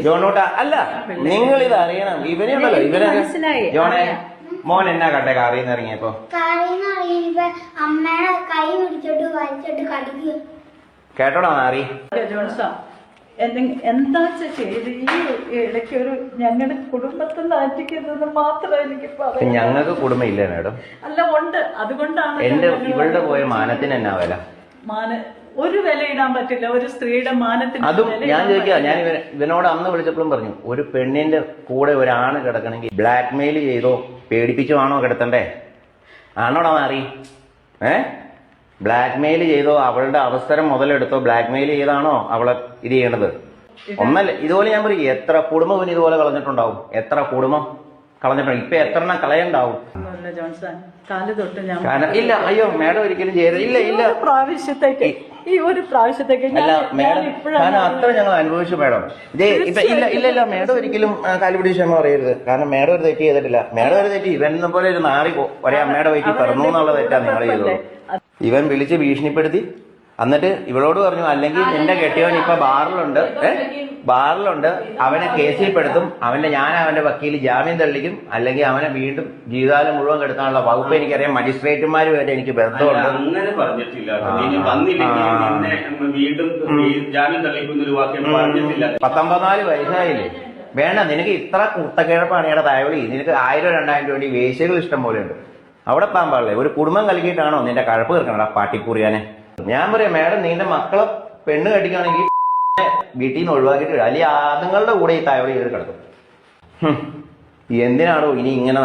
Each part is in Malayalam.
ജോണൂട്ട അല്ല, നിങ്ങൾ ഇത് അറിയണം. ഇവനെയുണ്ടല്ലോ, ഇവനെ ജോണെ മോൻ എന്നാ കട്ടെ കാറിന്ന് ഇറങ്ങിയപ്പോ അമ്മയുടെ കൈ പിടിച്ചോട്ട് വലിച്ചോട്ട് കടിക്കുക. കേട്ടോടാ മാറി എന്താ ചെയ്ത് ഈ ഇടയ്ക്ക് ഒരു ഞങ്ങളുടെ കുടുംബത്തിൽ നാറ്റിക്കുന്നത് മാത്രമേ എനിക്ക് പറയാം. ഞങ്ങൾക്ക് കുടുംബം ഇല്ലേ മാഡം? അല്ല ഉണ്ട്, അതുകൊണ്ടാണ് എന്റെ ഇവളുടെ പോയ മാനത്തിന് എന്നാ വില? ഒരു വില ഇടാൻ പറ്റില്ല ഒരു സ്ത്രീയുടെ മാനത്തിന്. അതും ഞാൻ ചോദിക്കുക, ഞാൻ ഇവനോട് അന്ന് വിളിച്ചപ്പോഴും പറഞ്ഞു, ഒരു പെണ്ണിന്റെ കൂടെ ഒരാണ് കിടക്കണമെങ്കിൽ ബ്ലാക്ക് മെയിൽ ചെയ്തോ പേടിപ്പിച്ചോ ആണോ കിടത്തണ്ടേ? ആണോടാ മാറി? ബ്ലാക്ക് മെയിൽ ചെയ്തോ അവളുടെ അവസരം മുതലെടുത്തോ ബ്ലാക്ക് മെയിൽ ചെയ്താണോ അവളെ ഇത് ചെയ്യേണ്ടത്? ഒന്നല്ല, ഇതുപോലെ ഞാൻ പറയും, എത്ര കുടുംബം ഇതുപോലെ കളഞ്ഞിട്ടുണ്ടാവും, എത്ര കുടുംബം കളഞ്ഞിട്ടുണ്ടാവും. ഇപ്പൊ എത്ര എണ്ണം കളയുണ്ടാവും? ഇല്ല, അയ്യോ മാഡം ഒരിക്കലും ചെയ്യരുത്. ഇല്ല ഇല്ല, പ്രാവശ്യത്തേക്ക് ഈ ഒരു പ്രാവശ്യത്തേക്ക് അല്ല മാഡം, കാരണം അത്ര ഞങ്ങൾ അനുഭവിച്ചു മാഡം. ഇതേ ഇപ്പൊ ഇല്ല ഇല്ല ഇല്ല, മാഡം ഒരിക്കലും കാലുപിടി ക്ഷമ പറയരുത്. കാരണം മാഡം ഒരു തെറ്റ് ചെയ്തിട്ടില്ല. മാഡം ഒരു തെറ്റ് ഇവനെ പോലെ ഒരു നാറി ഒരേ അമ്മയുടെ വയറ്റിൽ പിറന്നു എന്നുള്ള തെറ്റാ നിങ്ങൾ ചെയ്തത്. ഇവൻ വിളിച്ച് ഭീഷണിപ്പെടുത്തി, എന്നിട്ട് ഇവളോട് പറഞ്ഞു, അല്ലെങ്കിൽ എന്റെ കെട്ടിയവൻ ഇപ്പൊ ബാറിലുണ്ട്, അവനെ കേസിൽപ്പെടുത്തും, ഞാൻ അവന്റെ വക്കീൽ ജാമ്യം തള്ളിക്കും, അല്ലെങ്കിൽ അവനെ വീണ്ടും ജീവിതകാലം മുഴുവൻ കെടുത്താനുള്ള വകുപ്പ് എനിക്കറിയാം. മജിസ്ട്രേറ്റുമാരുമായിട്ട് എനിക്ക് ബന്ധമുണ്ട്. അങ്ങനെ പറഞ്ഞിട്ടില്ല. 19 വയസ്സായില്ലേ? വേണ്ട, നിനക്ക് ഇത്ര കുത്തക്കിഴപ്പാണ് ഇവിടെ തായവളി. നിനക്ക് 1000-2000 രൂപ വേശ്യകൾ ഇഷ്ടം പോലെ ഉണ്ട്. അവിടെ പോകാൻ പാടില്ലേ? ഒരു കുടുംബം കലക്കിയിട്ടാണോ നിന്റെ കഴപ്പ് തീർക്കണടാ പാട്ടിക്കുറിയാനെ? ഞാൻ പറയാം മാഡം, നിന്റെ മക്കളെ പെണ്ണ് കെട്ടിക്കുകയാണെങ്കിൽ വീട്ടിൽ നിന്ന് ഒഴിവാക്കിയിട്ട് അല്ലെങ്കിൽ അതുങ്ങളുടെ കൂടെ ഈ തായവളി കയറി കിടക്കും. എന്തിനാണോ ഇനി ഇങ്ങനെ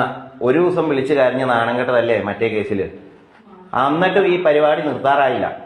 ഒരു ദിവസം വിളിച്ച് കരഞ്ഞ നാണം കെട്ടതല്ലേ മറ്റേ കേസിൽ? എന്നിട്ടും ഈ പരിപാടി നിർത്താറായില്ല.